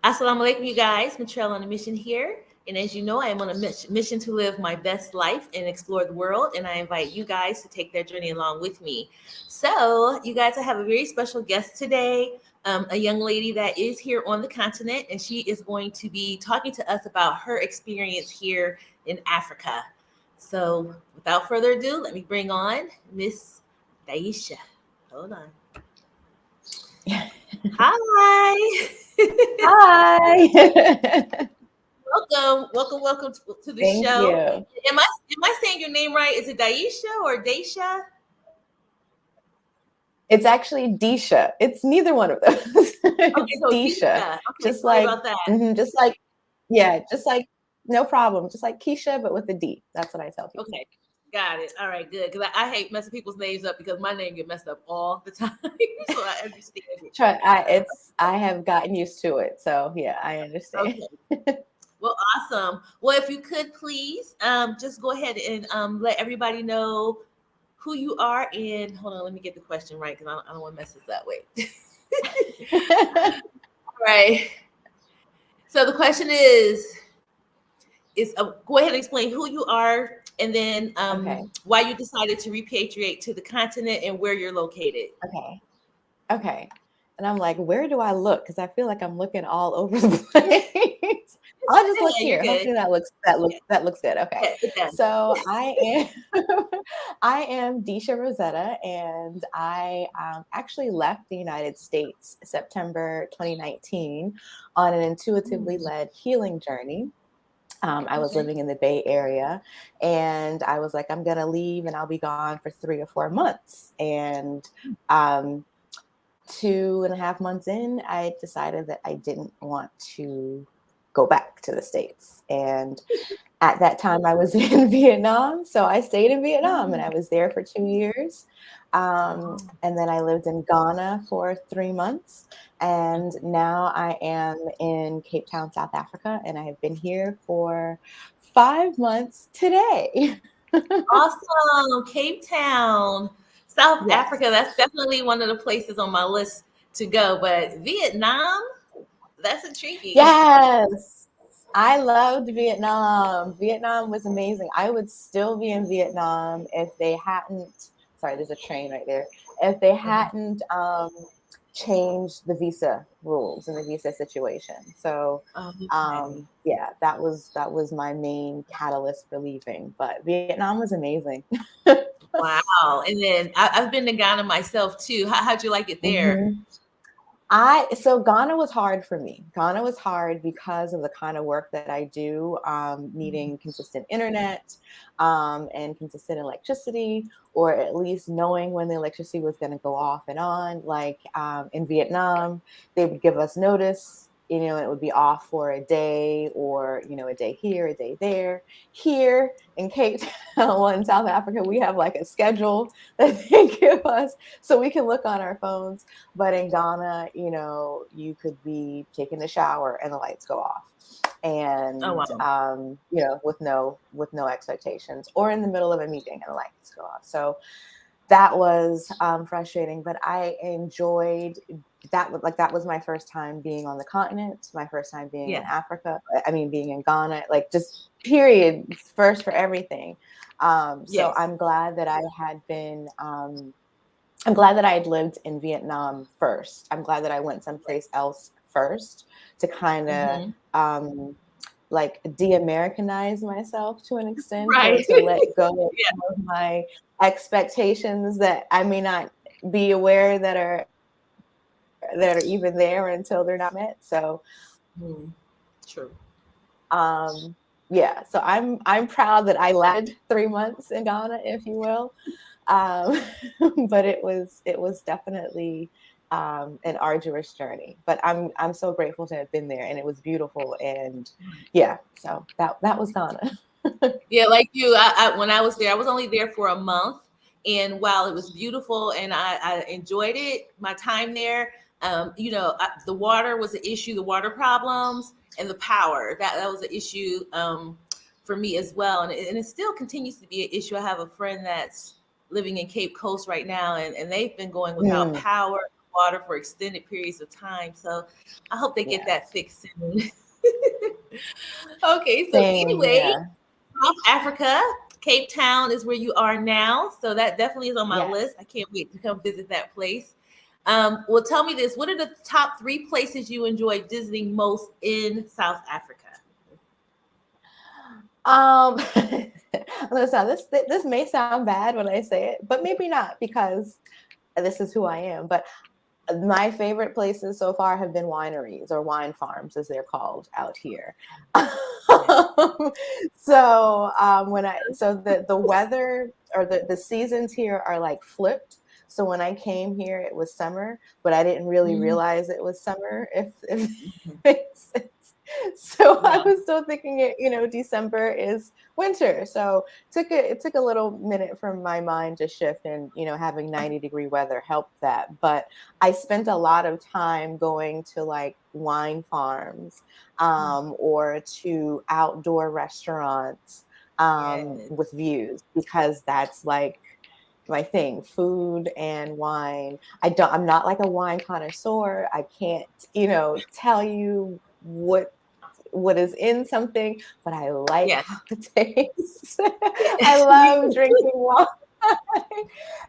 Assalamu alaikum, you guys. MATRELL on a mission here. And as you know, I am on a mission to live my best life and explore the world. And I invite you guys to take that journey along with me. So, you guys, I have a very special guest today, a young lady that is here on the continent. And she is going to be talking to us about her experience here in Africa. So, without further ado, let me bring on Miss Deisha. Hold on. Hi. Hi. Welcome to the Thank show. you. Am I saying your name right? Is it Deisha or Deisha? It's actually Deisha. It's neither one of those. Okay, It's so Deisha. Okay, Just sorry like, about that. just like, no problem. Just like Keisha, but with a D. That's what I tell people. Okay, got it. All right, good. Because I hate messing people's names up because my name get messed up all the time. So I understand it. I have gotten used to it. So yeah, I understand. Okay. Well, awesome. Well, if you could please just go ahead and let everybody know who you are. And hold on, let me get the question right because I don't want to mess this up. Wait. All right. So the question is go ahead and explain who you are and then why you decided to repatriate to the continent and where you're located. Okay. And I'm like, where do I look? Because I feel like I'm looking all over the place. I'll just look here. Hopefully that looks good. Okay. So I am Deisha Rosetta, and I actually left the United States September 2019 on an intuitively led healing journey. I was living in the Bay Area, and I was like, I'm going to leave and I'll be gone for 3 or 4 months. And 2.5 months in, I decided that I didn't want to go back to the States. And at that time I was in Vietnam. So I stayed in Vietnam and I was there for 2 years. And then I lived in Ghana for 3 months. And now I am in Cape Town, South Africa. And I have been here for 5 months today. Awesome. Cape Town, South Africa. That's definitely one of the places on my list to go. But Vietnam, that's intriguing. Yes. I loved Vietnam. Vietnam was amazing. I would still be in Vietnam if they hadn't, sorry, there's a train right there. If they hadn't changed the visa rules and the visa situation. So yeah, that was my main catalyst for leaving. But Vietnam was amazing. Wow. And then I've been to Ghana myself too. How'd you like it there? So Ghana was hard for me. Ghana was hard because of the kind of work that I do, needing consistent internet and consistent electricity, or at least knowing when the electricity was going to go off and on. Like in Vietnam, they would give us notice, it would be off for a day or, a day here, a day there. Here in Cape Town, in South Africa, we have like a schedule that they give us so we can look on our phones. But in Ghana, you could be taking a shower and the lights go off. And, with no expectations, or in the middle of a meeting and the lights go off. So that was frustrating, but I enjoyed that. That was my first time being on the continent, my first time being in Africa. Being in Ghana, like just period, first for everything. So I'm glad that I had been, I'm glad that I had lived in Vietnam first. I'm glad that I went someplace else first to kind of like de-Americanize myself to an extent, or to let go of my expectations that I may not be aware that are even there until they're not met. So true. Yeah, so I'm proud that I lasted 3 months in Ghana, if you will. But it was definitely an arduous journey, but I'm so grateful to have been there, and it was beautiful. And so that was Ghana. Yeah, like you, when I was there, I was only there for a month, And while it was beautiful and I enjoyed it, my time there, the water was an issue, the water problems and the power, that was an issue for me as well. And it still continues to be an issue. I have a friend that's living in Cape Coast right now, and they've been going without Mm, power, water for extended periods of time. So I hope they get yeah. that fixed soon. Okay, so Same. anyway, Yeah. South Africa, Cape Town is where you are now. So that definitely is on my Yes. list. I can't wait to come visit that place. Well, tell me this. What are the top three places you enjoy visiting most in South Africa? Um, listen, this may sound bad when I say it, but maybe not because this is who I am. But my favorite places so far have been wineries or wine farms, as they're called out here. Yeah. So the weather or the seasons here are like flipped. So when I came here, it was summer, but I didn't really Mhm. realize it was summer. If makes sense. So I Yeah. was still thinking December is winter. So it took a little minute for my mind to shift, and having 90-degree weather helped that. But I spent a lot of time going to like wine farms, or to outdoor restaurants, Yes. with views, because that's like my thing, food and wine. I'm not like a wine connoisseur. I can't, tell you what is in something, but I like Yes. how it tastes. I Yes. Me love drinking too. wine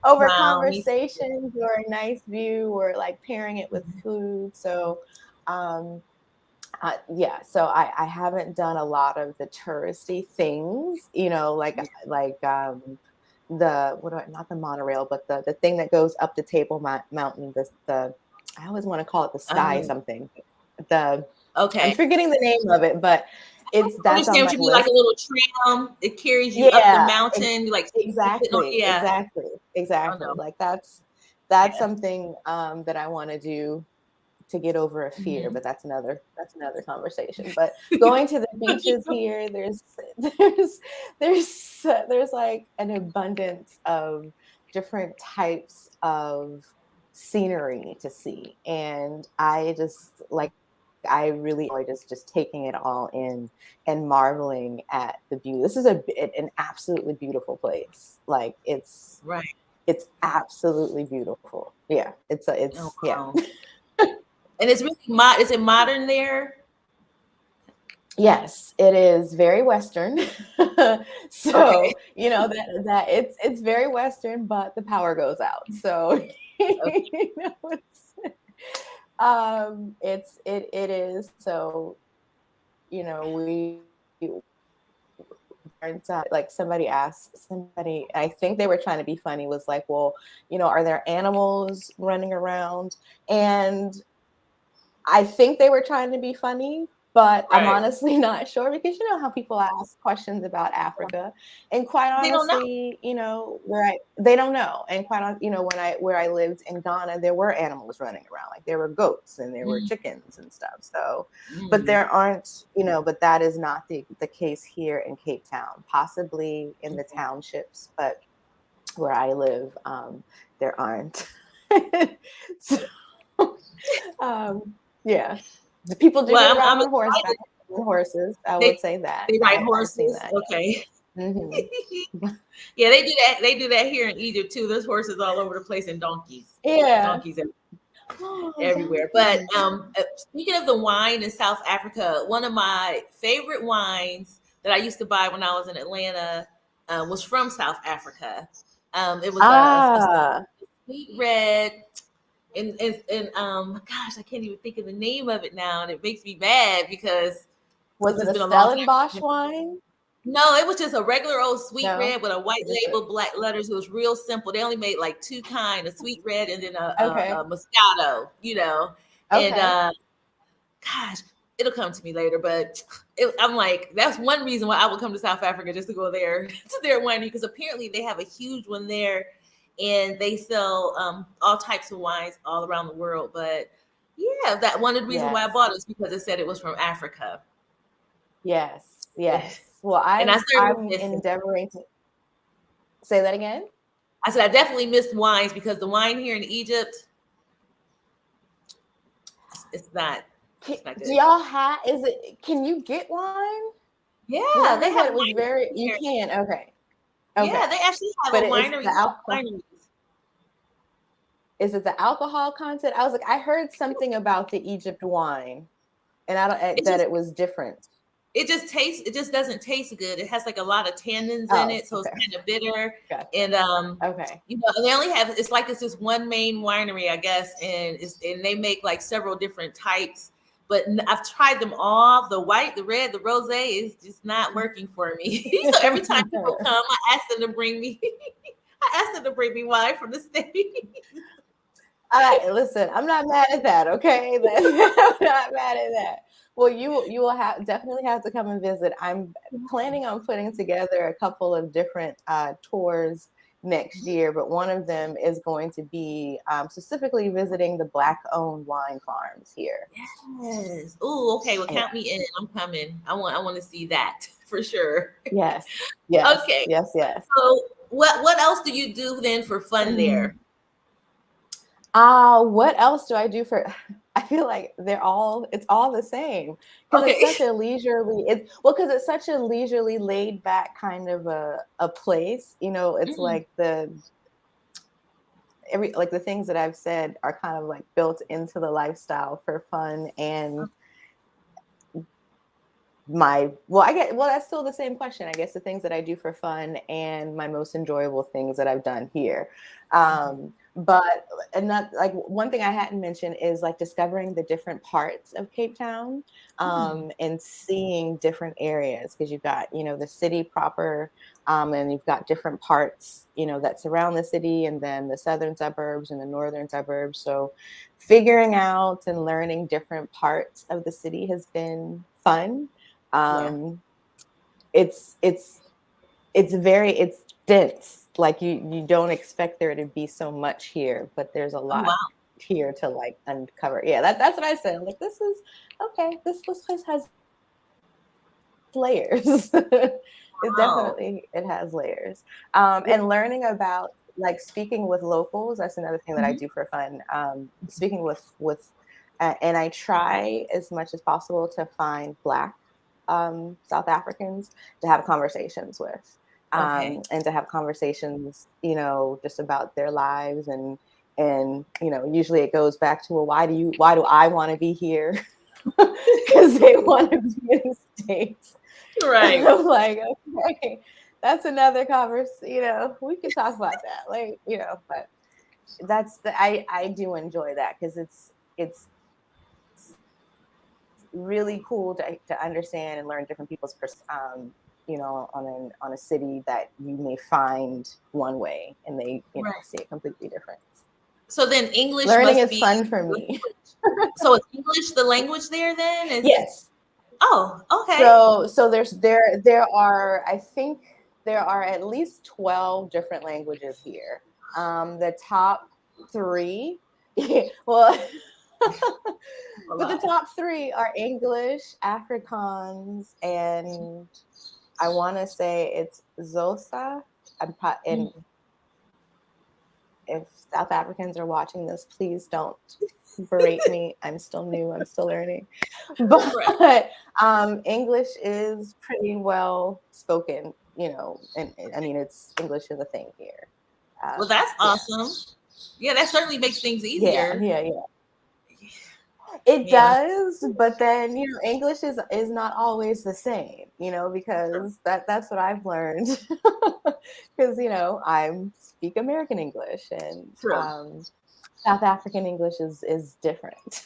over Wow. Me too. conversations or a nice view, or like pairing it with food. So, um, yeah. So I haven't done a lot of the touristy things, the not the monorail, but the thing that goes up the Mountain. The I always want to call it the sky Um, something. The I'm okay. forgetting the name of it, but I that's on understand what my you mean, like list. a little tram. It carries you up the Yeah, mountain. You like sit on. exactly, Yeah. exactly, Oh exactly. no. Like that's Yeah. something that I want to do to get over a fear, Mhm. but that's another conversation. But going to the beaches here, there's there's like an abundance of different types of scenery to see, and I really enjoy just taking it all in and marveling at the beauty. This is an absolutely beautiful place. Like Right. it's absolutely beautiful. Yeah, Oh it's yeah. wow. And it's really is it modern there? Yes, it is very Western. Okay. So, that it's very Western, but the power goes out. So, Okay. it is. So, we aren't, like somebody asked somebody, I think they were trying to be funny, was like, well, are there animals running around? And I think they were trying to be funny, but I'm Right. honestly not sure, because you know how people ask questions about Africa, and quite They don't know. honestly, they don't know, and where I lived in Ghana, there were animals running around, like there were goats and there were Mm, chickens and stuff. So, but mm. there aren't, but that is not the case here in Cape Town. Possibly in the Okay. townships, but where I live, there aren't. So, um, yeah. The people do get Well, around I'm on horseback excited. and horses. I They would say that. they ride I've seen horses. that. Okay. Yeah. Hmm. Yeah, they do that. They do that here in Egypt too. There's horses all over the place and donkeys. Yeah. Donkeys Oh, everywhere. But donkeys. speaking of the wine in South Africa, one of my favorite wines that I used to buy when I was in Atlanta was from South Africa. It was a Ah, sweet red, and gosh, I can't even think of the name of it now, and it makes me mad because was it's it just a been a long Stellenbosch time. wine? No, it was just a regular old sweet No, red with a white just label, black letters. It was real simple. They only made like two kind, a sweet red and then okay. a Moscato, And Okay. gosh, it'll come to me later. But I'm like, that's one reason why I would come to South Africa, just to go there to their winery, because apparently they have a huge one there, and they sell all types of wines all around the world. But yeah, that one of the reasons why I Yes. bought it is because it said it was from Africa. Yes. Yes. Well, And I started with I'm this. endeavoring to say that again. I said I definitely missed wines because the wine here in Egypt, it's not Do good. y'all have? Is it? Can you get wine? Because Yeah, I they heard have that it was wine very. You here. can. Okay. Yeah, Okay. they actually have a But it's winery. the alcohol. Wineries. Is it the alcohol content? I was like, I heard something about the Egypt wine, and I don't It that just it was different. it just doesn't taste good. It has like a lot of tannins in Oh, it, so it's okay. kind of bitter. Gotcha. And Okay. you know, and they only have it's this one main winery, I guess, and they make like several different types. But I've tried them all. The white, the red, the rosé is just not working for me. So every time people come, I ask them to bring me. I ask them to bring me wine from the States. All right, listen, I'm not mad at that. Okay, I'm not mad at that. Well, you will definitely have to come and visit. I'm planning on putting together a couple of different tours next year, but one of them is going to be specifically visiting the Black-owned wine farms here. Yes. Oh, okay. Well, Yeah. count me in. I'm coming. I want to see that for sure. Yes. Yes. Okay. Yes. Yes. So what else do you do then for fun there? What else do I do for I feel like it's all the same because Okay. it's such a leisurely because it's such a leisurely laid back kind of a place, you know, it's Mhm. like the things that I've said are kind of like built into the lifestyle for fun and that's still the same question. I guess the things that I do for fun and my most enjoyable things that I've done here. But not like one thing I hadn't mentioned is like discovering the different parts of Cape Town and seeing different areas because you've got, you know, the city proper and you've got different parts, you know, that surround the city and then the southern suburbs and the northern suburbs. So figuring out and learning different parts of the city has been fun. Yeah. It's dense. Like you don't expect there to be so much here, but there's a Oh lot wow. here to like uncover. Yeah, that's what I said. Like this is okay. This place has layers. Wow. It has layers. And learning about like speaking with locals. That's another thing that I Mhm. do for fun. Speaking with and I try as much as possible to find Black South Africans to have conversations with, Okay. and to have conversations, you know, just about their lives and you know, usually it goes back to, well, why do I want to be here? Because they want to be in the States. And Right. I'm like, okay, that's another conversation. You know, we can talk about that, like, you know, but I do enjoy that because it's really cool to understand and learn different people's you know, on a city that you may find one way and they, you know, Right. see it completely different. So then English Learning must is be fun for the me. language. So is English the language there then? Is Yes. oh, okay. So there are, I think there are at least 12 different languages here. The top three, well, A but the lot. top three are English, Afrikaans, and I want to say it's Xhosa. And Mhm. if South Africans are watching this, please don't berate me. I'm still new. I'm still learning. Right. But English is pretty well spoken, you know, and I mean, it's English is a thing here. Well, that's Yeah, awesome. Yeah, that certainly makes things yeah, easier. yeah, yeah. It Yeah. does, but then you know, English is not always the same, you know, True. because that's what I've learned. Because you know, I speak American English, and True. South African English is different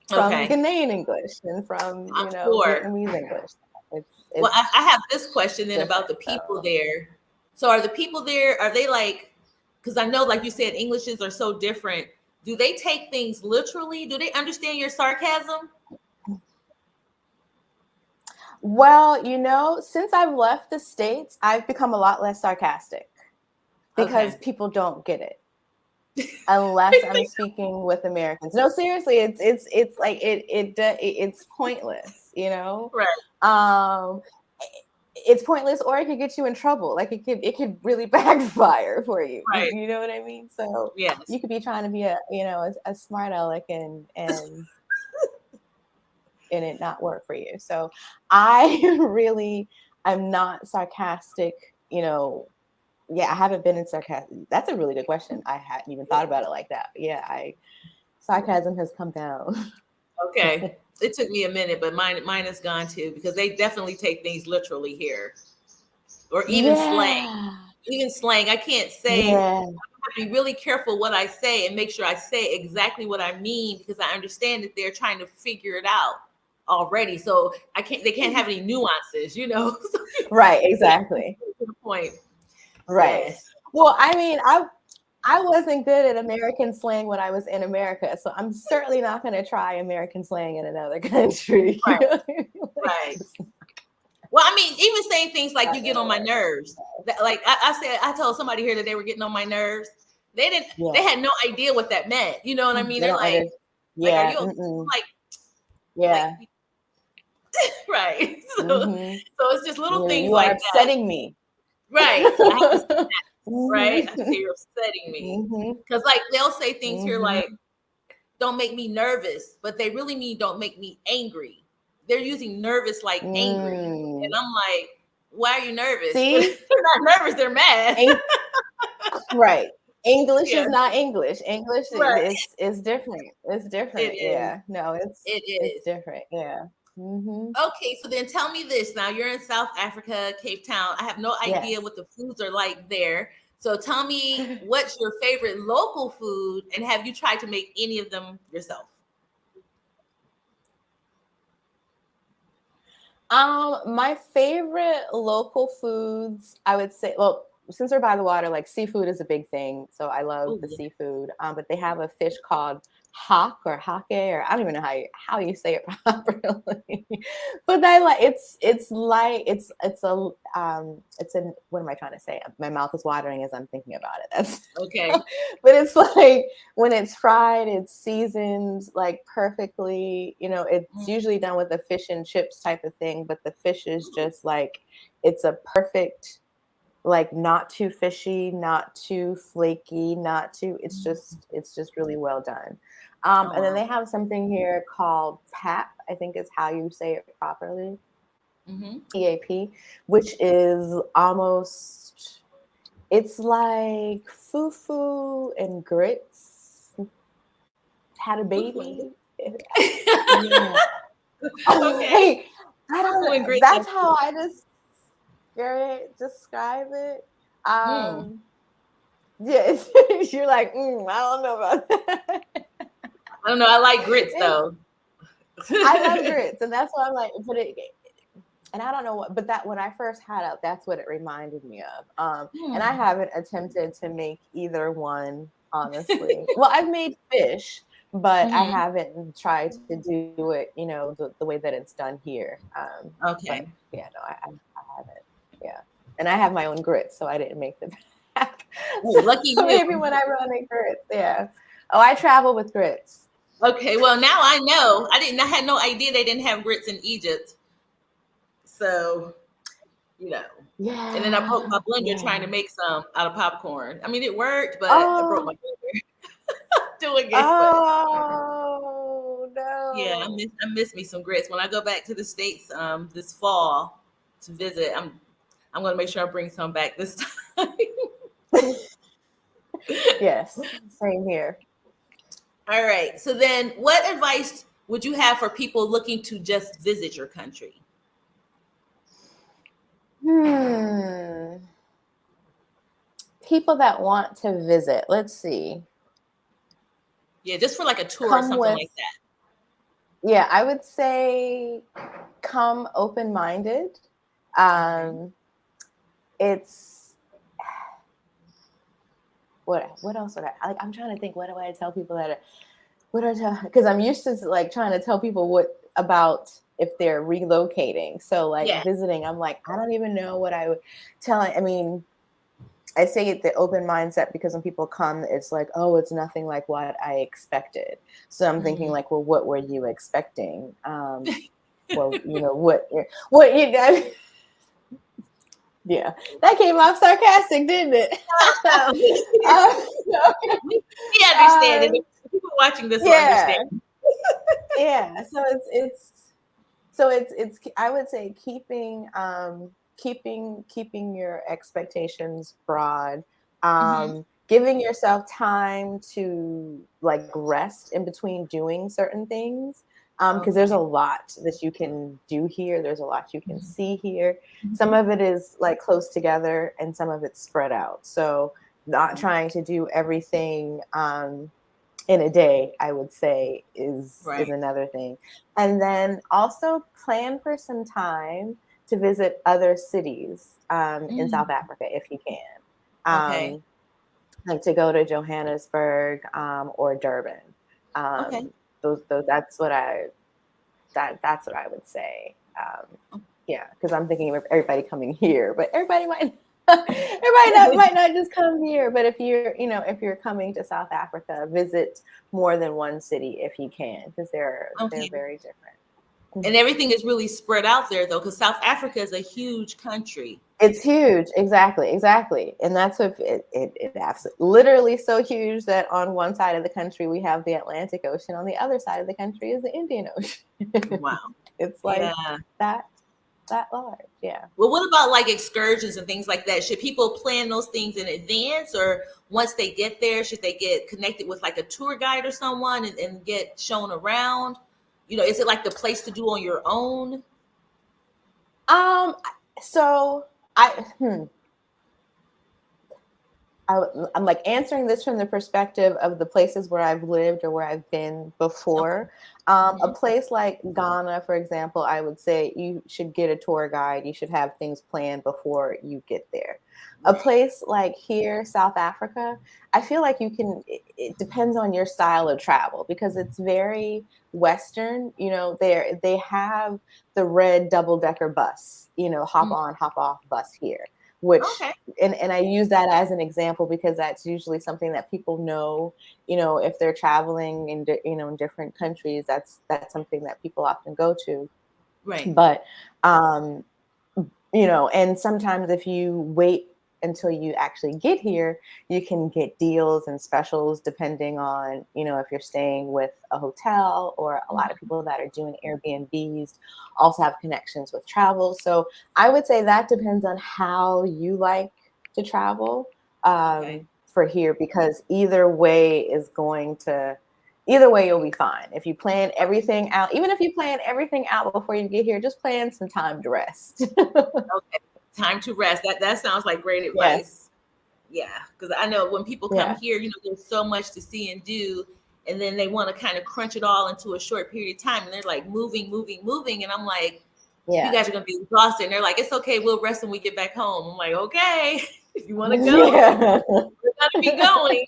from Okay. Ghanaian English and from, I'm you know, sure. Vietnamese English. Well, It's I have this question then about different. the people So there. So are the people there, are they like, because I know, like you said, Englishes are so different. Do they take things literally? Do they understand your sarcasm? well, you know, since I've left the States, I've become a lot less sarcastic because Okay. people don't get it unless I'm speaking with Americans. No, seriously, it's like it's pointless, you know. Right. Um, it's pointless, or it could get you in trouble. Like it could really backfire for you. Right. You know what I mean? So Yes. you could be trying to be a smart aleck and it not work for you. So I really, I'm not sarcastic, yeah, I haven't been in sarcasm. That's a really good question. I hadn't even thought about it like that. But yeah, sarcasm has come down. Okay. It took me a minute, but mine is gone too, because they definitely take things literally here. Or even slang. Even slang. I can't say, I have to be really careful what I say and make sure I say exactly what I mean, because I understand that they're trying to figure it out already. So they can't have any nuances, Right, exactly. To the point. Right. Yes. Well, I mean, I wasn't good at American slang when I was in America, so I'm certainly not going to try American slang in another country. Right. Right. Well, I mean, even saying things like "you get on my nerves," like I told somebody here that they were getting on my nerves. They had no idea what that meant. You know what I mean? They're like, yeah, are you like, yeah, like, right? So it's just little things you like are upsetting me, right? So I have to say that, right? I say you're upsetting me, because like they'll say things here like, "Don't make me nervous," but they really mean "don't make me angry." They're using nervous like angry, and I'm like, why are you nervous? See? They're not nervous, they're mad. Right. English is not English. English right. is different. It's different. Yeah. No, it's is different. Yeah. Okay, so then tell me this. Now you're in South Africa, Cape Town. I have no idea what the foods are like there. So tell me, what's your favorite local food, and have you tried to make any of them yourself? My favorite local foods, I would say, well, since we're by the water, like seafood is a big thing. So I love the seafood. But they have a fish called hake, or I don't even know how you say it properly. But I like it's like it's a what am I trying to say? My mouth is watering as I'm thinking about it. That's okay. But it's like when it's fried, it's seasoned like perfectly. It's usually done with a fish and chips type of thing, but the fish is just like it's a perfect, like not too fishy, not too flaky, not too. It's just really well done. And then they have something here called pap. I think is how you say it properly. PAP, which is almost. It's like fufu and grits had a baby. Yeah. Okay. I don't know. That's how I just describe it. Yeah, you're like, I don't know about that. I don't know. I like grits though. I love grits, and that's why I'm like, and I don't know what, but that when I first had it, that's what it reminded me of. And I haven't attempted to make either one, honestly. Well, I've made fish, but I haven't tried to do it, the way that it's done here. Okay. Yeah, no, I haven't. Yeah, and I have my own grits, so I didn't make them back. Lucky you. Maybe when I run in grits, yeah. Oh, I travel with grits. Okay, well now I know. I had no idea they didn't have grits in Egypt. So, Yeah. And then I broke my blender trying to make some out of popcorn. I mean, it worked, but I broke my blender doing it. Oh no. Yeah, I miss me some grits. When I go back to the States this fall to visit, I'm gonna make sure I bring some back this time. Yes, same here. All right. So then what advice would you have for people looking to just visit your country? People that want to visit. Let's see. Yeah, just for like a tour or something like that. Yeah, I would say come open-minded. It's what else would I like? I'm trying to think. What do I tell people because I'm used to like trying to tell people what about if they're relocating. So like visiting, I'm like, I don't even know what I would tell. I mean, I say the open mindset because when people come, it's like, oh, it's nothing like what I expected. So I'm thinking like, well, what were you expecting? Well, what Yeah, that came off sarcastic, didn't it? No, we understand it. People watching this will Yeah, understand. yeah. So it's I would say keeping your expectations broad, Mm-hmm. giving yourself time to like rest in between doing certain things, because there's a Okay. lot that you can do here, there's a lot you can Mhm. see here. Some Mhm. of it is like close together and some of it's spread out, so not trying to do everything in a day, I would say, is Right. another thing. And then also plan for some time to visit other cities in South Mm. Africa if you can. Okay. Um, like to go to Johannesburg or Durban. Okay. Those that's what I would say. Yeah, because I'm thinking of everybody coming here, but everybody might everybody not, might not just come here. But if you're coming to South Africa, visit more than one city if you can, because they're Okay. very different. And everything is really spread out there though, because South Africa is a huge country. It's huge, exactly, and that's what it absolutely, literally so huge that on one side of the country we have the Atlantic Ocean, on the other side of the country is the Indian Ocean. Wow. It's like Yeah. that that large, yeah. Well, what about like excursions and things like that? Should people plan those things in advance, or once they get there, should they get connected with like a tour guide or someone and get shown around? Is it like the place to do on your own? Um, so I, hmm, I'm like answering this from the perspective of the places where I've lived or where I've been Okay. before. A Hmm. place like Ghana, for example, I would say you should get a tour guide. You should have things planned before you get there. A Right. place like here, South Africa, I feel like you can, it depends on your style of travel because it's very Western. They have the red double decker bus, hop Mm. on, hop off bus here, which Okay. and I use that as an example because that's usually something that people know, if they're traveling in different countries, that's something that people often go to. Right. But um, and sometimes if you wait until you actually get here, you can get deals and specials depending on, if you're staying with a hotel, or a lot of Mhm. people that are doing Airbnbs also have connections with travel. So I would say that depends on how you like to travel Okay. for here, because either way you'll be fine. If you plan everything out, even if you plan everything out before you get here, just plan some time to rest. Okay. Time to rest. That sounds like great Yes. advice. Yeah, because I know when people come Yeah. here, there's so much to see and do, and then they want to kind of crunch it all into a short period of time, and they're like moving, moving, moving, and I'm like, you Yeah. guys are gonna be exhausted. And they're like, it's okay, we'll rest when we get back home. I'm like, okay, if you want to go, Yeah. we're gonna be going.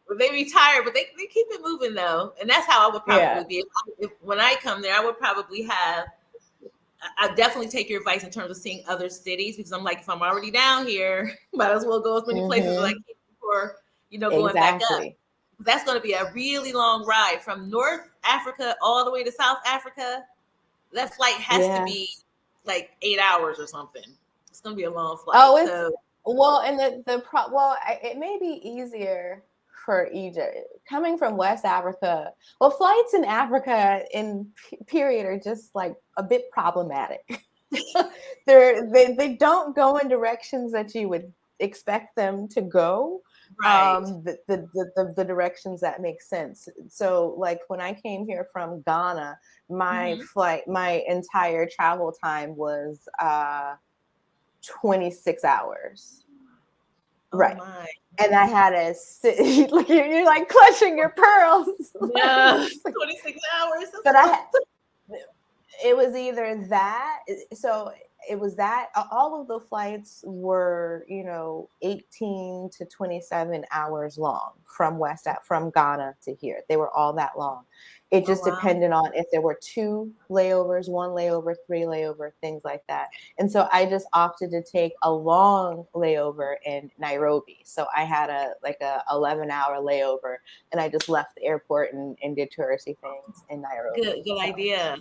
But they be tired, but they keep it moving though, and that's how I would Yeah. probably be if when I come there. I would probably have. I definitely take your advice in terms of seeing other cities because I'm like, if I'm already down here, might as well go as many places as I Hmm. can before, going back up. Exactly. That's going to be a really long ride from North Africa all the way to South Africa. That flight has to Yeah. be like 8 hours or something. It's going to be a long flight. Oh, it's So, well, and it may be easier for Egypt coming from West Africa. Well, flights in Africa in period are just like a bit problematic. They don't go in directions that you would expect them to go. right. The directions that make sense. So, like when I came here from Ghana, Mm-hmm. my entire travel time was 26 hours. Oh, Right. my. And I had to sit, like you're like clutching your pearls. Yeah. 26 hours. That's But a lot. it was either that. So it was that all of the flights were, 18 to 27 hours long from Ghana to here. They were all that long. It Oh, just wow. depended on if there were 2 layovers, 1 layover, 3 layover, things like that. And so I just opted to take a long layover in Nairobi. So I had a 11-hour layover, and I just left the airport and did touristy things in Nairobi. Good So idea.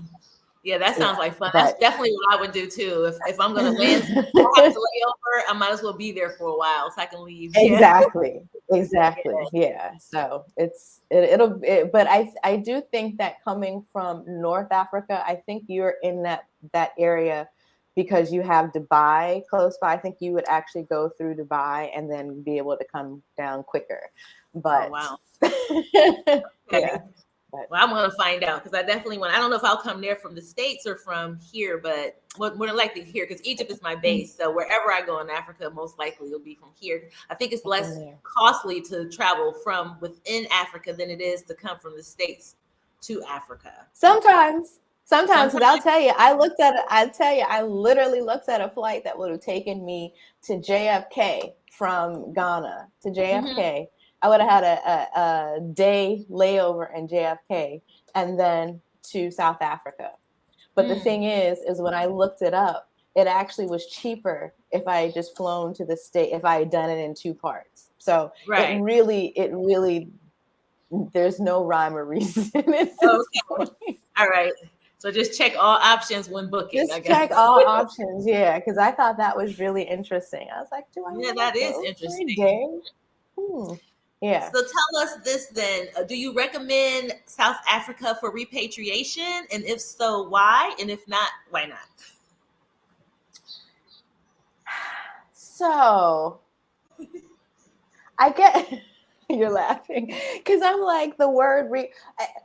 Yeah, that sounds Yeah, like fun. That's but definitely what I would do too. If I'm gonna land, I have to lay over. I might as well be there for a while so I can leave. Yeah. exactly, Yeah. exactly. Yeah. So but I do think that coming from North Africa, I think you're in that area because you have Dubai close by. I think you would actually go through Dubai and then be able to come down quicker. Oh But wow. yeah, Okay. but Well, I'm gonna find out because I definitely want. I don't know if I'll come there from the States or from here, but more than likely here because Egypt is my base. So wherever I go in Africa, most likely it'll be from here. I think it's from less there. costly to travel from within Africa than it is to come from the States to Africa. Sometimes, because Sometimes. I'll tell you, I literally looked at a flight that would have taken me to JFK from Ghana to Mhm. JFK. I would have had a day layover in JFK and then to South Africa. But the Mm. thing is when I looked it up, it actually was cheaper if I had just flown to the state, if I had done it in two parts. So Right. it really, there's no rhyme or reason at this Okay. point. All right. So just check all options when booking, I Just check guess. all options, yeah, because I thought that was really interesting. I was like, do I Yeah, want to that is go for a interesting. day? Hmm. Yeah. So tell us this then. Do you recommend South Africa for repatriation? And if so, why? And if not, why not? So I get you're laughing because I'm like the word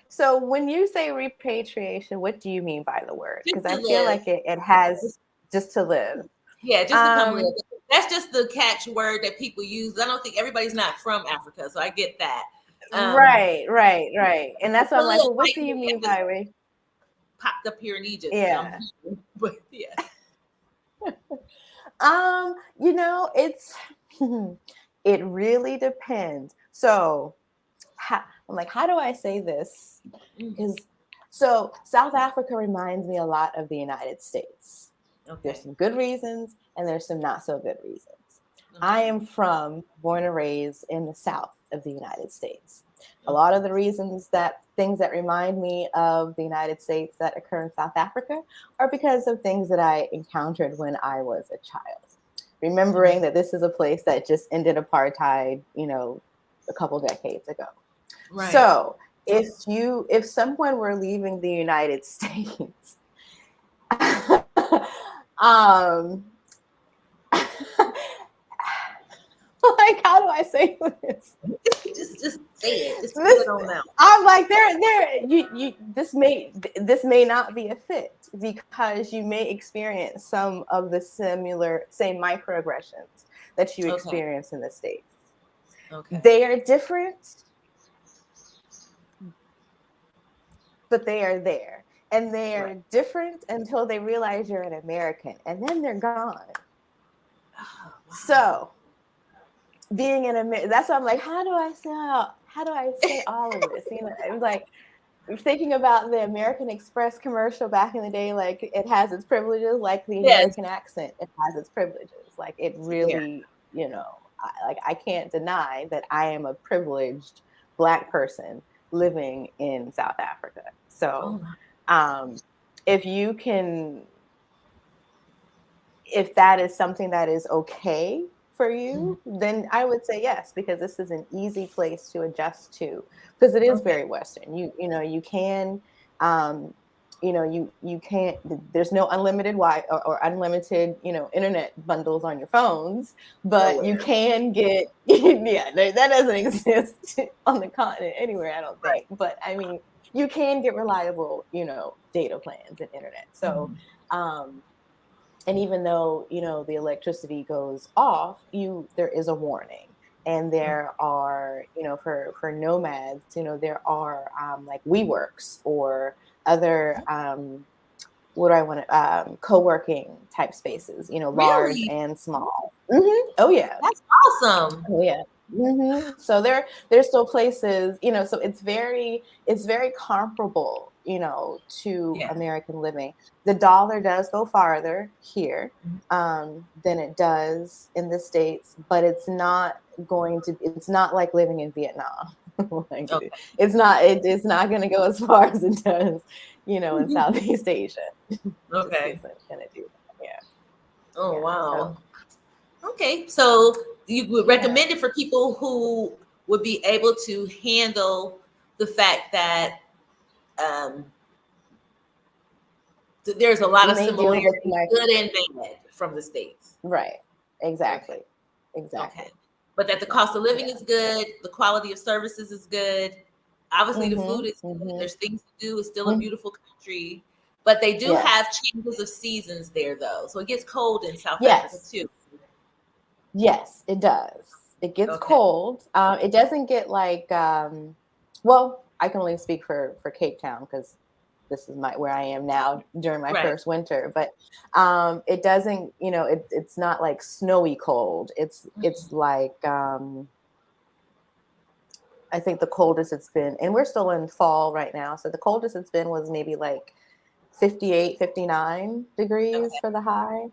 so when you say repatriation, what do you mean by the word? Just Because I to feel live. like it has just to live. Yeah, just to come live. Um, That's just the catch word that people use. I don't think everybody's not from Africa, so I get that. Um, right. And that's why to I'm like, live well, what might do you mean mean I just by re? popped up here in Egypt. So Yeah. but yeah. It's it really depends. So I'm like, how do I say this? Mm, Because so South Africa reminds me a lot of the United States. There's okay. some good reasons and there's some not so good reasons. I Okay. am born and raised in the South of the United States. A lot Okay. of the things that remind me of the United States that occur in South Africa are because of things that I encountered when I was a child. Remembering that this is a place that just ended apartheid, a couple decades ago. Right. So if someone were leaving the United States, um, like how do I say this? Just say it. Just put This it on now. I'm like you this may not be a fit because you may experience some of the same microaggressions that you Okay. experience in the States. Okay. They are different, but they are there. And they Right. are different until they realize you're an American, and then they're gone. Oh, wow. So being an American, that's why I'm like, how do I say all of this? It's like thinking about the American Express commercial back in the day, like it has its privileges, like the Yes. American accent, it has its privileges. Like it Yeah. really, I can't deny that I am a privileged Black person living in South Africa. So, Oh, wow. um, if you can, if that is something that is okay for Mhm. you, then I would say yes, because this is an easy place to adjust to, because it is Okay. very Western. You can, um, you can't. There's no unlimited or unlimited, internet bundles on your phones, but you Nowhere. can get, yeah, that doesn't exist on the continent anywhere, I don't Right. think. But I mean, you can get reliable, data plans and internet. So, Mhm. um, and even though the electricity goes off, there is a warning. And Okay. there are, for nomads, there are like WeWorks or other what do I want to co-working type spaces, large Really? and small. Oh yeah. That's awesome. Oh yeah. So there's still places, so it's very comparable, to Yeah. American living. The dollar does go farther here Mhm. than it does in the States, but it's not like living in Vietnam. Like, Okay. it's not going to go as far as it does, in Southeast Asia. Just Okay. isn't going to do that. Yeah. Oh, Yeah. So, wow. Okay. So you would yeah. recommend it for people who would be able to handle the fact that um, there's a lot You of may deal with similarities, like, good and bad, from the States. right. Okay. Exactly. Okay. Exactly. But that the Yeah. cost of living Yeah. is good, the quality of services is good. Obviously, the food Mm-hmm. is good. Mm-hmm. There's things to do. It's still a beautiful country. But they do have Yes. changes of seasons there, though. So it gets cold in South Africa, Yes. too. Yes, it does. It gets Okay. cold. It doesn't get like, well, I can only speak for Cape Town because this is where I am now during my Right. first winter. But it doesn't, it's not like snowy cold. It's like, I think the coldest it's been, and we're still in fall right now. So the coldest it's been was maybe like 58, 59 degrees Okay. for the high.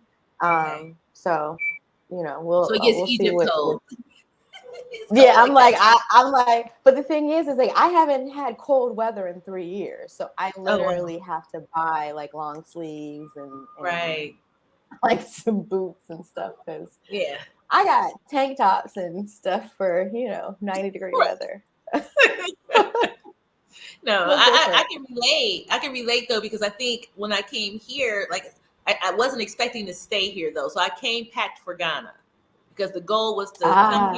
Okay. So, So it gets we'll see Egypt what cold. It's yeah, cold like that. I'm like, but the thing is like I haven't had cold weather in 3 years. So I Oh, wow. literally have to buy like long sleeves and Right. like some boots and stuff because Yeah. I got tank tops and stuff for, 90-degree weather. No, Look I different. can relate. I can relate though because I think when I came here, like I wasn't expecting to stay here though, so I came packed for Ghana because the goal was to Ah,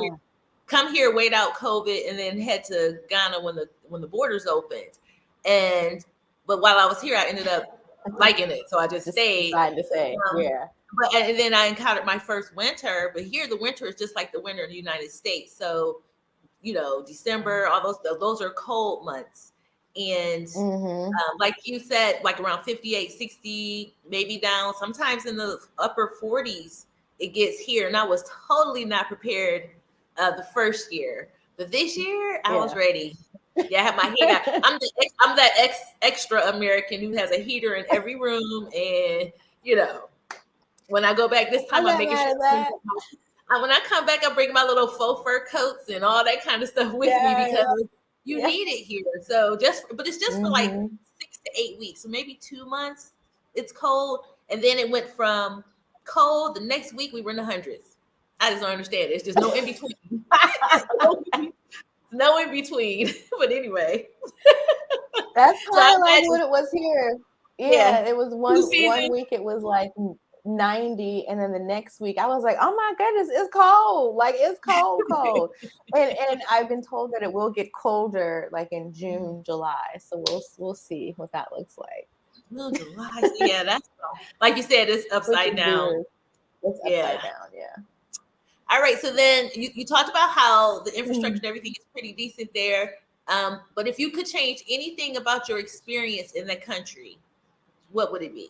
come here, wait out COVID, and then head to Ghana when the borders opened. And but while I was here, I ended up liking it, so I just just stayed. decided to say, Um, yeah. but and then I encountered my first winter. But here, the winter is just like the winter in the United States. So December, all those are cold months. And Mm-hmm. like you said, like around 58, 60, maybe down, sometimes in the upper 40s, it gets here. And I was totally not prepared the first year. But this year, I was Yeah. ready. Yeah, I have my heat out. I'm that extra American who has a heater in every room. And, when I go back this I'm time, I'm not making mad sure at that. when I come back, I bring my little faux fur coats and all that kind of stuff with me Yes. because you Yeah. need it here. But it's just for like Mm-hmm. 6 to 8 weeks, so maybe 2 months. It's cold, and then it went from cold. The next week we were in the hundreds. I just don't understand. It's just no in between. No in between. But anyway, That's so I kind of like imagine, what it was here. yeah, Yeah, it was two one seasons. week it was like 90, and then the next week I was like, "Oh my goodness, it's cold. Like it's cold, cold." And I've been told that it will get colder like in June, July. So we'll see what that looks like. No, July. So yeah, that's like you said, it's Which upside is down. weird. It's Yeah. upside down, yeah. All right. So then you talked about how the infrastructure Mm. and everything is pretty decent there. But if you could change anything about your experience in the country, what would it be?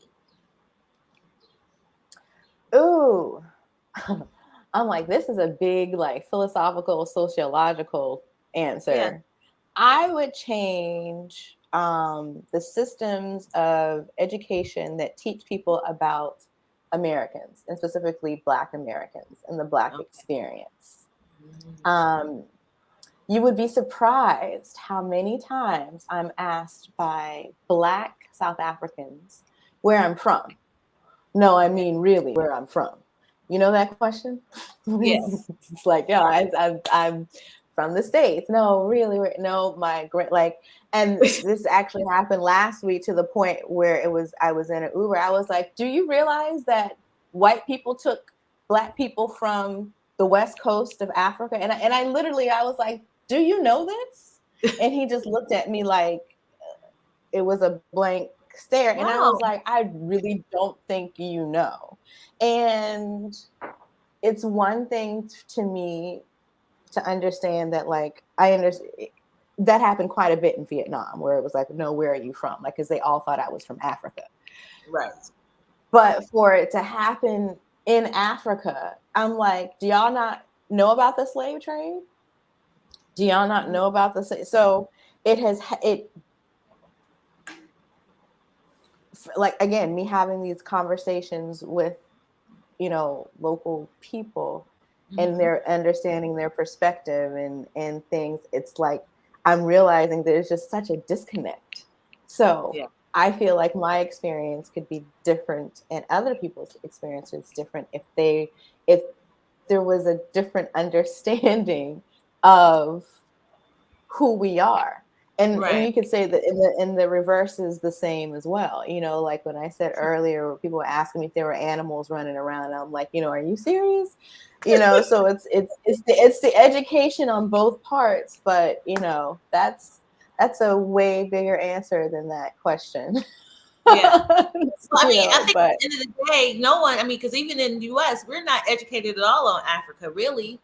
Ooh. I'm like, this is a big, like, philosophical, sociological Yeah. answer. I would change the systems of education that teach people about Americans and specifically Black Americans and the Black Okay. experience. Mhm. Um, you would be surprised how many times I'm asked by Black South Africans where I'm from. No, I Okay. mean, really, where I'm from. You know that question? Yes. It's like, yeah, I'm from the States. No, really, no, my great, like, and this actually happened last week to the point where I was in an Uber. I was like, do you realize that white people took Black people from the West Coast of Africa? And I literally, I was like, do you know this? And he just looked at me like it was a blank stare. And I was Wow. like, I really don't think you know. And it's one thing to me to understand that, like, I understand that happened quite a bit in Vietnam, where it was like, no, where are you from? Like, because they all thought I was from Africa. Right. But for it to happen in Africa, I'm like, do y'all not know about the slave trade? Do y'all not know about so it like, again, me having these conversations with local people and Hmm. their understanding their perspective and things, it's like I'm realizing there's just such a disconnect. So Yeah. I feel like my experience could be different and other people's experience is different if there was a different understanding of who we are. And Right. you could say that in the reverse is the same as well. Like when I said earlier, where people were asking me if there were animals running around, and I'm like, are you serious? So it's the education on both parts, but that's a way bigger answer than that question. Yeah. Well, I mean, I think at But the end of the day, no one, I mean, because even in the US, we're not educated at all on Africa, really.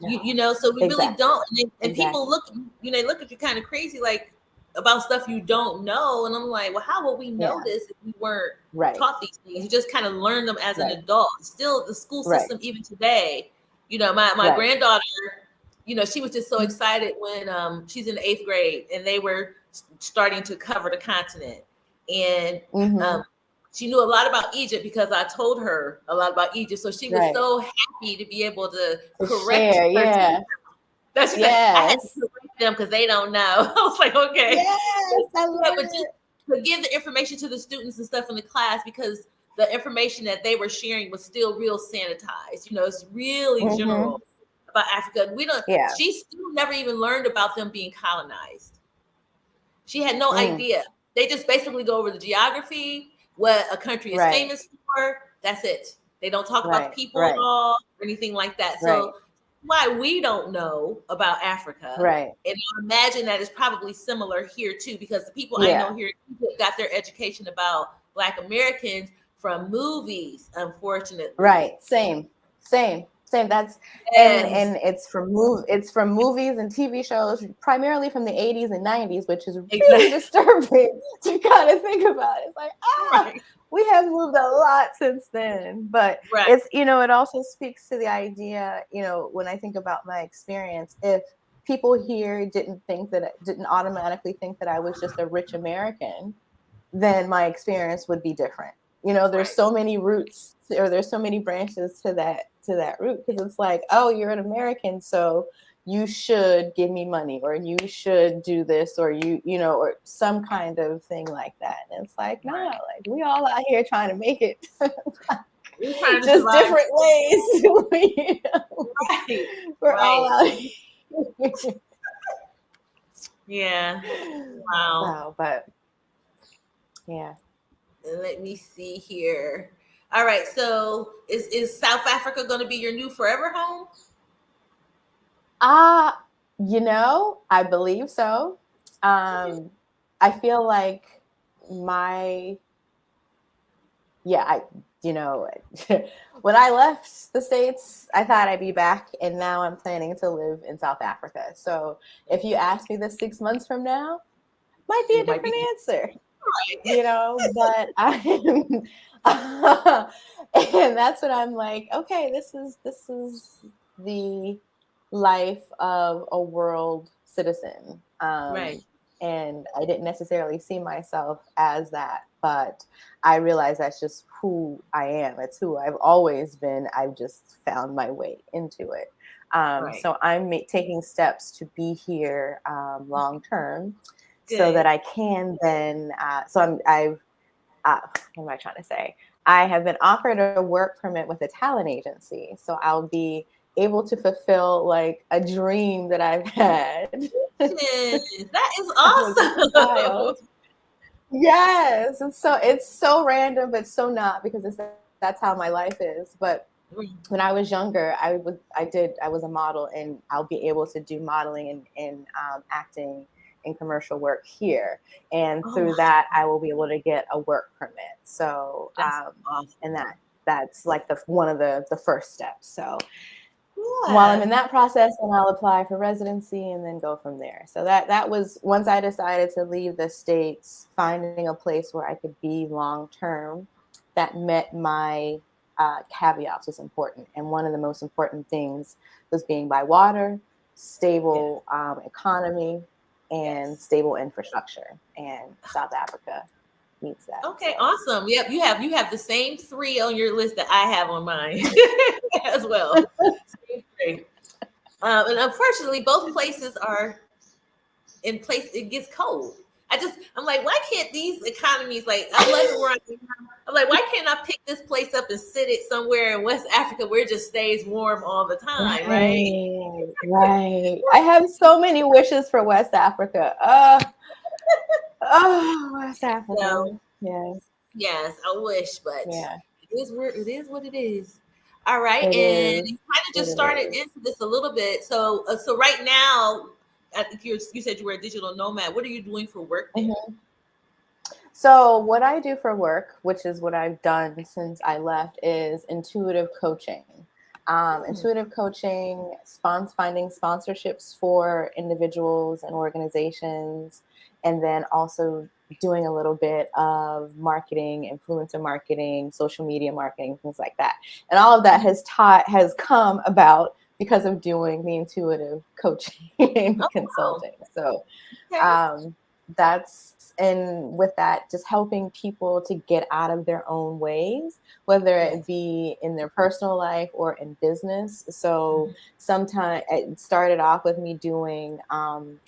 You no, know, so we really exactly, don't. And people exactly. look, they look at you kind of crazy, like about stuff you don't know. And I'm like, well, how would we know Yeah, this if we weren't right, taught these things? You just kind of learn them as an right, adult. Still, the school right, system, even today, my right. granddaughter, she was just so excited when she's in the 8th grade and they were starting to cover the continent. And Mm-hmm. um, she knew a lot about Egypt because I told her a lot about Egypt. So she was Right. so happy to be able to To correct share, her yeah. teacher. That she's like, I had to Yes. correct them because they don't know. I was like, okay. Yes, I But love just it. to give the information to the students and stuff in the class because the information that they were sharing was still real sanitized. It's really Mm-hmm. general about Africa. We don't. Yeah. She still never even learned about them being colonized. She had no Mm. idea. They just basically go over the geography, what a country is Right. famous for. That's it. They don't talk about the Right. people at Right. all or anything like that. Right. So why we don't know about Africa. Right. And I imagine that is probably similar here too, because the people I know Yeah. here got their education about Black Americans from movies, unfortunately. Right. Same. Same. Same. That's Yes. and it's from movies and TV shows, primarily from the 80s and 90s, which is really Exactly. disturbing to kind of think about. It's like, Right. we have moved a lot since then. But Right. it also speaks to the idea, when I think about my experience, if people here didn't automatically think that I was just a rich American, then my experience would be different. There's Right. so many roots, or there's so many branches to that root, because it's like, oh, you're an American, so you should give me money, or you should do this, or or some kind of thing like that. And it's like, no, Right. like, we all out here trying to make it. We're trying to Just survive. different ways. Right. We're all Right. out here. Yeah. Wow. Wow, but yeah. Let me see here. All right. So is South Africa going to be your new forever home? Uh, I believe so. I feel like my, yeah, when I left the States, I thought I'd be back, and now I'm planning to live in South Africa. So if you ask me this 6 months from now, might be a It might be different answer, right. but and that's what I'm like, okay, this is the life of a world citizen. Right. And I didn't necessarily see myself as that, but I realize that's just who I am. It's who I've always been. I've just found my way into it. Right. So I'm taking steps to be here long term, so that Good. I can then. What am I trying to say? I have been offered a work permit with a talent agency, so I'll be able to fulfill like a dream that I've had That is as a child. awesome. Yes, it's so random, but so not, because that's how my life is. But when I was younger, I was a model, and I'll be able to do modeling and acting in commercial work here, and Oh, through that, I will be able to get a work permit. So, that's and awesome. that's like one of the first steps. So while I'm Yeah. in that process, then I'll apply for residency and then go from there. So that was, once I decided to leave the States, finding a place where I could be long term that met my caveats was important. And one of the most important things was being by water, Yeah. stable economy, and Yes. stable infrastructure. And South Africa meets that. Okay, So awesome. Yep, you have the same three on your list that I have on mine as well. Same three. And unfortunately, both places are in place it gets cold. I'm like, why can't these economies, like I love it where I'm like, why can't I pick this place up and sit it somewhere in West Africa where it just stays warm all the time, right? Right. I have so many wishes for West Africa. West Africa. So Yes. yes, I wish, but Yeah. it is what it is. All right, It and is. you kind of It just started is. into this a little bit. So so right now, I think you said you were a digital nomad. What are you doing for work then? Mhm. So, what I do for work, which is what I've done since I left, is intuitive coaching. Hmm. Intuitive coaching, finding sponsorships for individuals and organizations, and then also doing a little bit of marketing, influencer marketing, social media marketing, things like that. And all of that has come about because of doing the intuitive coaching and Oh wow. consulting. So, Okay. um, and with that, just helping people to get out of their own ways, whether it Yes. be in their personal life or in business. So Mhm. sometimes it started off with me doing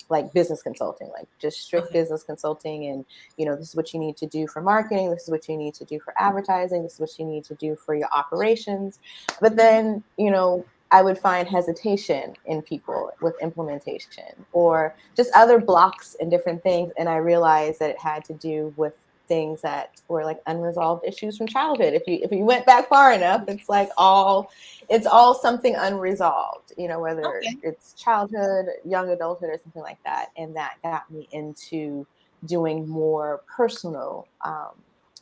like business consulting, like just strict Okay. business consulting. And, this is what you need to do for marketing. This is what you need to do for advertising. This is what you need to do for your operations. But Mhm. then, I would find hesitation in people with implementation or just other blocks and different things. And I realized that it had to do with things that were like unresolved issues from childhood. If you went back far enough, it's all something unresolved, whether Okay. it's childhood, young adulthood, or something like that. And that got me into doing more personal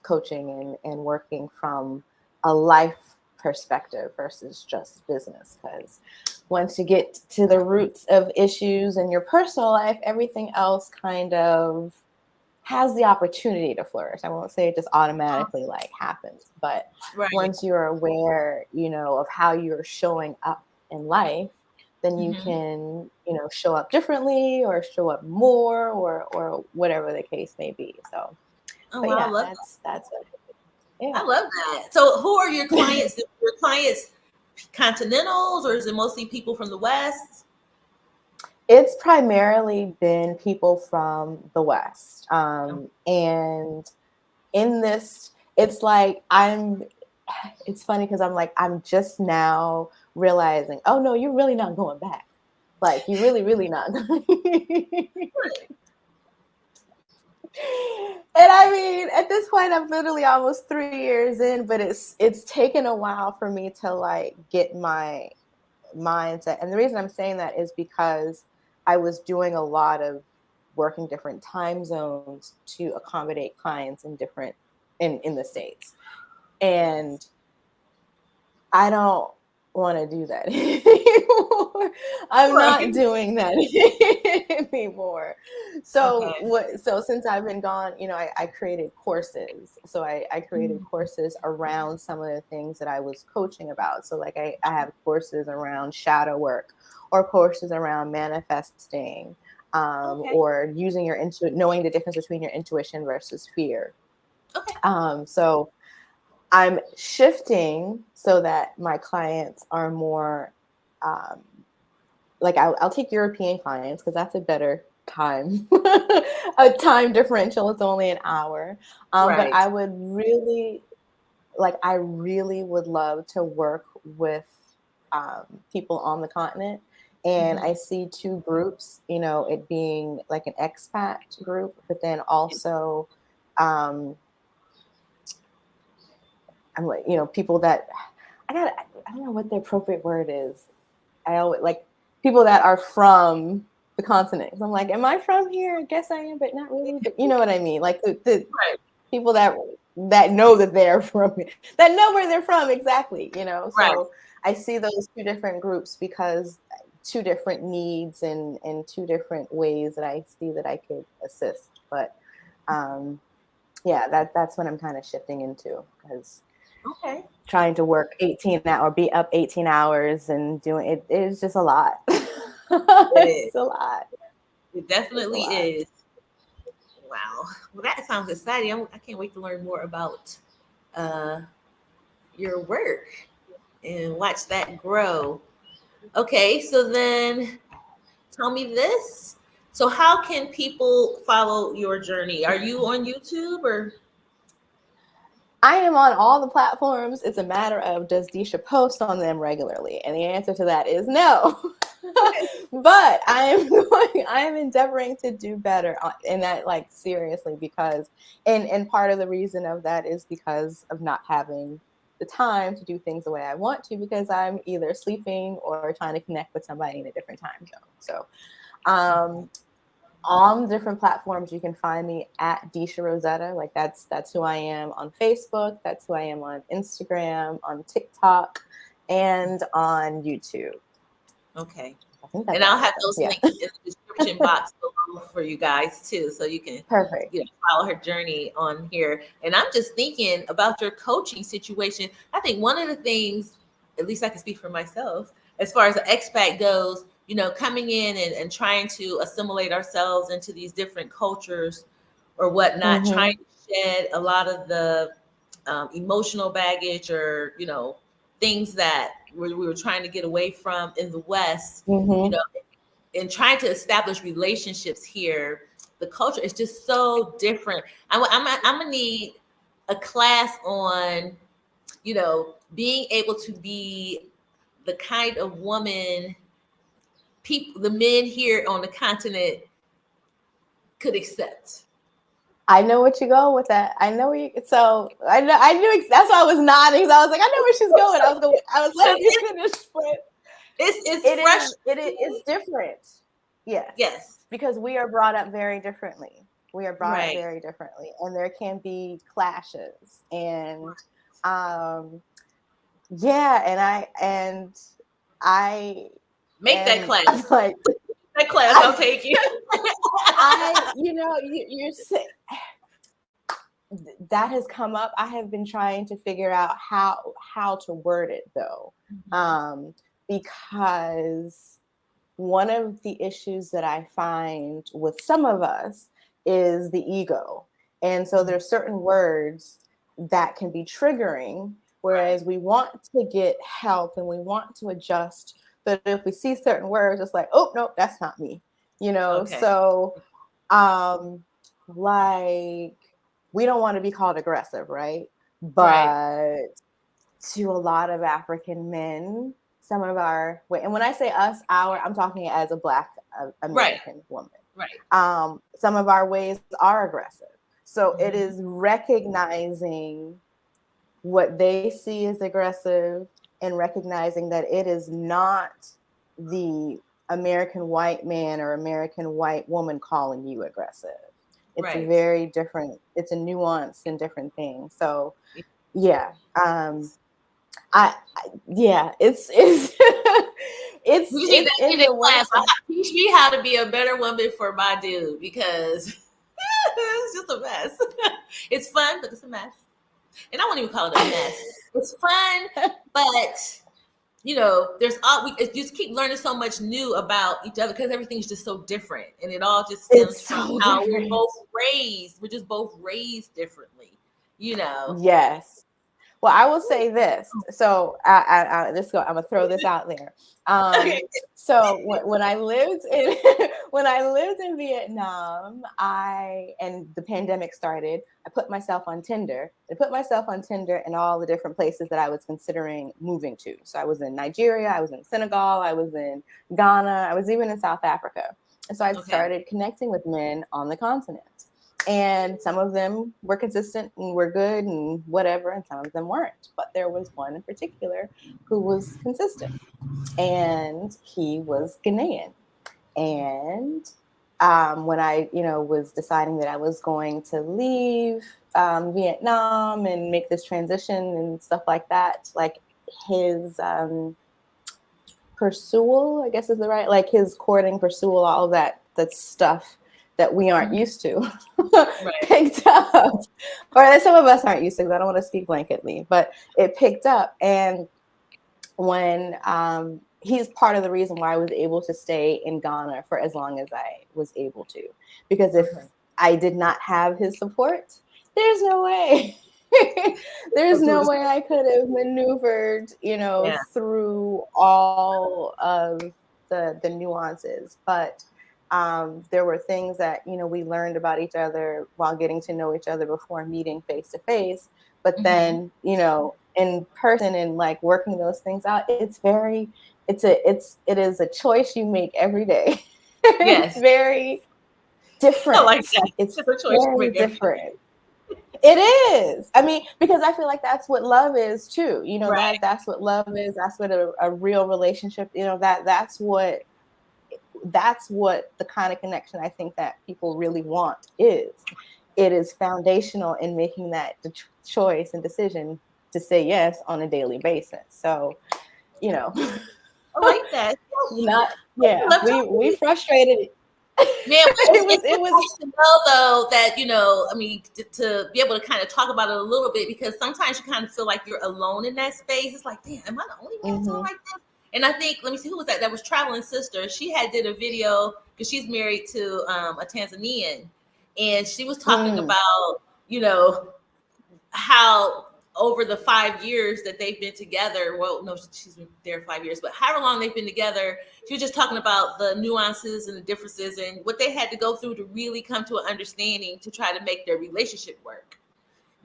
coaching and working from a life perspective versus just business, because once you get to the roots of issues in your personal life, everything else kind of has the opportunity to flourish. I won't say it just automatically like happens, but Right. once you're aware, of how you're showing up in life, then you Hmm. can, show up differently or show up more or whatever the case may be. So, Oh but wow, I yeah, love that's what I yeah. love that. So, who are your clients? Your clients continentals, or is it mostly people from the West? It's primarily been people from the West. Oh, And in this, it's like it's funny because I'm like, I'm just now realizing, oh no, you're really not going back. Like, you really, really not going. And I mean, at this point, I'm literally almost 3 years in, but it's taken a while for me to like get my mindset. And the reason I'm saying that is because I was doing a lot of working different time zones to accommodate clients in the States. And I don't want to do that anymore. I'm not right. doing that anymore. So Okay. since I've been gone, I created courses. So I created Mm. courses around some of the things that I was coaching about. So like I have courses around shadow work or courses around manifesting, Okay. or using knowing the difference between your intuition versus fear. Okay. So I'm shifting so that my clients are more um, like I'll take European clients because that's a better time, a time differential. It's only an hour. But Right. I really would love to work with people on the continent. And Hmm. I see two groups, it being like an expat group, but then also um, I'm like, people that I don't know what the appropriate word is. I always like people that are from the continent. 'Cause I'm like, am I from here? I guess I am, but not really. But you know what I mean? Like the Right. people that know that they're from here, that know where they're from exactly. Right. So I see those two different groups because two different needs and two different ways that I see that I could assist. But um, yeah, that's what I'm kind of shifting into because Okay. trying to work 18 or be up 18 hours and doing it is just a lot. It is. It's a lot. It It's a definitely lot. is. Wow. Well, that sounds exciting. I can't wait to learn more about uh, your work and watch that grow. Okay. So then tell me this. So how can people follow your journey? Are you on YouTube or? I am on all the platforms. It's a matter of, does Deisha post on them regularly? And the answer to that is no. Okay. But I am endeavoring to do better in that, like, seriously, because, and part of the reason of that is because of not having the time to do things the way I want to, because I'm either sleeping or trying to connect with somebody in a different time zone. So, on different platforms, you can find me at Deisha Rosetta. Like, that's who I am on Facebook. That's who I am on Instagram, on TikTok, and on YouTube. Okay. I think that's And I'll all of have them. those Yeah. links in the description box below for you guys too, so you can Perfect. follow her journey on here. And I'm just thinking about your coaching situation. I think one of the things, at least I can speak for myself, as far as the expat goes, coming in and trying to assimilate ourselves into these different cultures or whatnot, Mm-hmm. trying to shed a lot of the emotional baggage or things that we were trying to get away from in the West, you Mm-hmm. know, and trying to establish relationships here. The culture is just so different. I'm gonna need a class on, being able to be the kind of woman the men here on the continent could accept. I know what you go with that. I know you. So I knew. That's why I was nodding. I was like, I know where she's going. I was letting you finish, but It's it fresh. is. It's different. Yes, Yes. because we are brought up very differently. We are brought up Right. very differently, and there can be clashes. And yeah, I Make that am class. like, That class, I'll take you. you're saying that has come up. I have been trying to figure out how to word it, though, because one of the issues that I find with some of us is the ego. And so there's certain words that can be triggering, whereas we want to get help and we want to adjust. But if we see certain words, it's like, oh, no, that's not me. Okay. So like, we don't want to be called aggressive, right? But to a lot of African men, some of our, and when I say us, I'm talking as a Black American woman. Right. Some of our ways are aggressive. So it is recognizing what they see as aggressive and recognizing that it is not the American white man or American white woman calling you aggressive. It's a very different, it's a nuanced and different thing. So yeah. It's You it's in the class. works. Teach me how to be a better woman for my dude, because it's just a mess. It's fun, but it's a mess. And I won't even call it a mess. It's fun, but there's we just keep learning so much new about each other because everything's just so different, and it all just stems from how we're both raised. We're just both raised differently, Yes. Well, I will say this. So I'm gonna throw this out there. So when I lived in Vietnam, and the pandemic started, I put myself on Tinder. I put myself on Tinder in all the different places that I was considering moving to. So I was in Nigeria, I was in Senegal, I was in Ghana, I was even in South Africa. And so I started connecting with men on the continent. And some of them were consistent and were good and whatever, and some of them weren't. But there was one in particular who was consistent, and he was Ghanaian. And when I, was deciding that I was going to leave Vietnam and make this transition and stuff like that, like his pursual, I guess is the right, like his courting, pursual, all of that stuff that we aren't used to picked up, or that some of us aren't used to, because I don't want to speak blanketly, but it picked up. And when he's part of the reason why I was able to stay in Ghana for as long as I was able to, because if I did not have his support, there's no way. There's no way I could have maneuvered, through all of the nuances. But There were things that, we learned about each other while getting to know each other before meeting face to face. But Mm-hmm. then, in person and like working those things out, it is a choice you make every day. It's Yes. very I different. like that. It's It's a choice you very make every day. different. It is. I mean, because I feel like that's what love is too. Right. That's what love is. That's what a real relationship, that's what the kind of connection I think that people really want is. It is foundational in making that choice and decision to say yes on a daily basis. So, you know, I like that. not I yeah, love we talking. frustrated. Man, It it's was nice to know though that I mean, to be able to kind of talk about it a little bit because sometimes you kind of feel like you're alone in that space. It's like, damn, am I the only one feeling mhm, like this? And I think, let me see, who was that? That was Traveling Sister. She had did a video because she's married to a Tanzanian, and she was talking mm, about you know how over the 5 years that they've been together, well, no, she's been there 5 years, but however long they've been together, she was just talking about the nuances and the differences and what they had to go through to really come to an understanding to try to make their relationship work.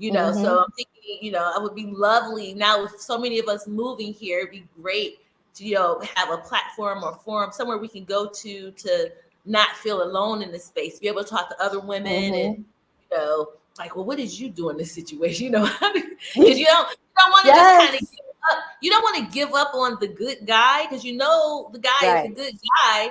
So mhm, I'm thinking, it would be lovely now with so many of us moving here. It'd be great to, have a platform or forum somewhere we can go to not feel alone in this space, be able to talk to other women and, mhm. like, well, what did you do in this situation? Because you don't want to just kind of Yes, give up. You don't want to give up on the good guy because the guy is a right, good guy.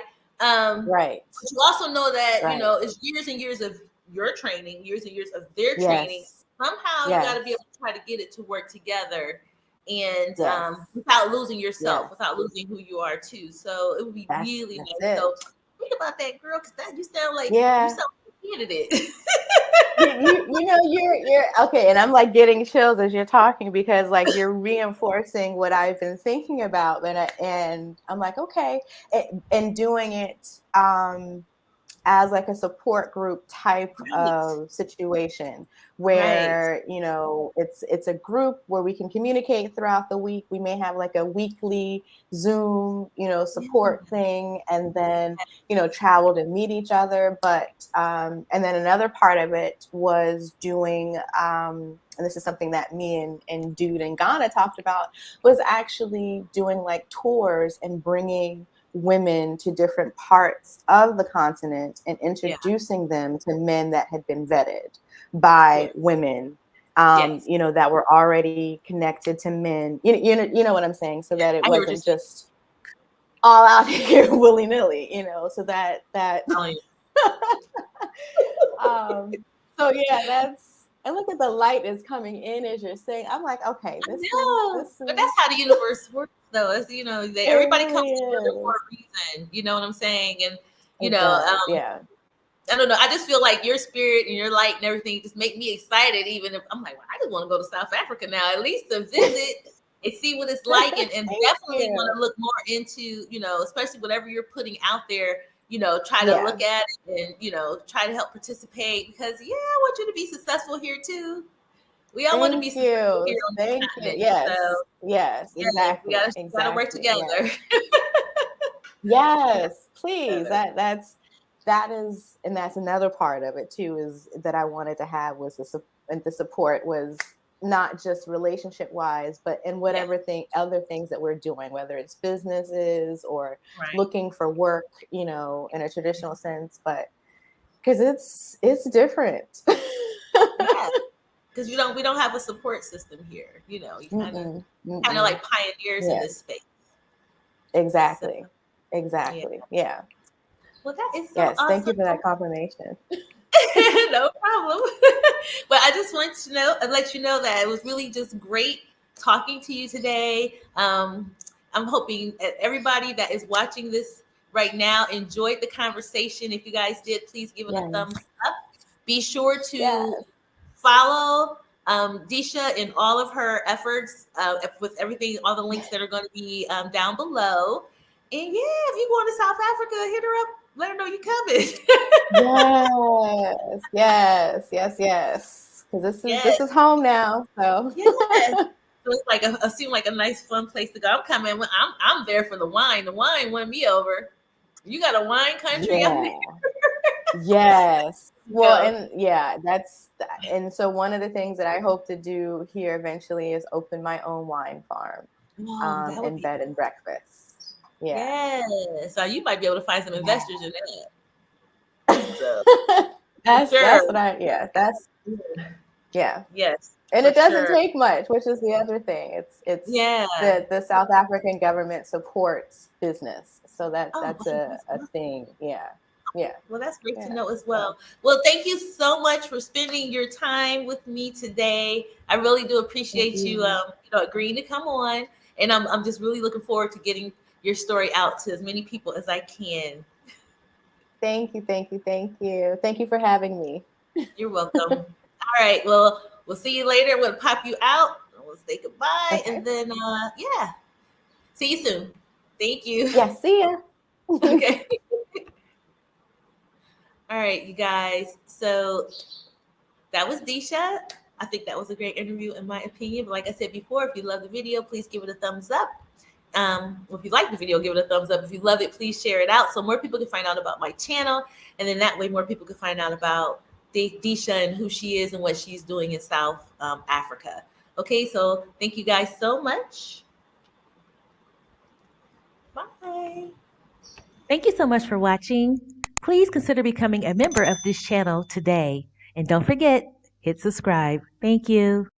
right, But you also know that, right. it's years and years of your training, years and years of their training. Yes, Somehow you got to be yes, able to try to get it to work together and yes, without losing yourself, yes. without losing who you are too. So it would be really That's nice. it. So think about that, girl, because that you Yeah. sound like a candidate. You're okay, and I'm like getting chills as you're talking because like you're reinforcing what I've been thinking about, and I'm like, okay, and doing it as like a support group type Right. of situation Right. where it's a group where we can communicate throughout the week. We may have like a weekly Zoom Yeah. support thing, and then travel to meet each other. But and then another part of it was doing and this is something that me and Dude in Ghana talked about, was actually doing like tours and bringing women to different parts of the continent and Yeah. introducing them to men that had been vetted by Yes. women, Yes. that were already connected to men. You know what I'm saying? So Yeah. that it I hear what you're wasn't saying. just all out here willy nilly, so that Telling you. um, so yeah, and look at the light is coming in as you're saying. I'm like, okay, I this is know, this but is that's how the universe works, though. It's, it everybody really comes together for is. a reason. You know what I'm saying? And you It know, does, yeah. I don't know. I just feel like your spirit and your light and everything just make me excited. Even if I'm like, well, I just want to go to South Africa now, at least to visit and see what it's like, and Thank definitely want you. to look more into, especially whatever you're putting out there. Try to Yeah. look at it and try to help participate because I want you to be successful here too. We all want to be Thank successful you. here on this Thank you. continent. So Yes. Yes, yeah, we exactly. gotta work Exactly. together. Yes. Yes, please. Together. That is, and that's another part of it too, is that I wanted to have was and the support was not just relationship wise, but in Yeah, whatever other things that we're doing, whether it's businesses or right. looking for work, in a traditional sense, but because it's different. Yeah, because we don't have a support system here. You Mm-mm, kind of mm-mm. like pioneers in Yeah, this space. So exactly. yeah. Exactly. Yeah. Well, that is so Yes. Thank you awesome. for that confirmation. No problem. But I just wanted to let you know that it was really just great talking to you today. I'm hoping that everybody that is watching this right now enjoyed the conversation. If you guys did, please give it a Yes. thumbs up. Be sure Yes. to follow Deisha in all of her efforts with everything, all the links that are going to be down below. And yeah, if you going to South Africa, hit her up. Let her know you coming. Yes. Yes. Yes. Yes. Because this Yes, is home now. So yes. So it's like seemed like a nice, fun place to go. I'm coming. I'm there for the wine. The wine won me over. You got a wine country out there. Yeah. Yes. Well, Go. and yeah, and so one of the things that I hope to do here eventually is open my own wine farm, Wow, that would and be bed and breakfast. Yeah. yes. So you might be able to find some Yeah. investors in that. So for That's sure. what that's yeah. Yes, And for it doesn't sure. take much, which is the other thing. It's Yeah. the South African government supports business. So Oh, that's okay. That's a awesome. thing. Yeah. Yeah. Well, that's great to Yeah. know as So well. Well, thank you so much for spending your time with me today. I really do thank appreciate you, you. agreeing to come on, and I'm just really looking forward to getting your story out to as many people as I can. Thank you. Thank you. Thank you. Thank you for having me. You're welcome. All right. Well, we'll see you later. We'll pop you out. We'll say goodbye, Okay. and then yeah, see you soon. Thank you. Yeah. See ya. Okay. All right, you guys. So that was Deisha. I think that was a great interview, in my opinion. But like I said before, if you love the video, please give it a thumbs up. If you like the video, give it a thumbs up. If you love it, please share it out so more people can find out about my channel. And then that way, more people can find out about Deisha and who she is and what she's doing in South Africa. Okay, so thank you guys so much. Bye. Thank you so much for watching. Please consider becoming a member of this channel today. And don't forget, hit subscribe. Thank you.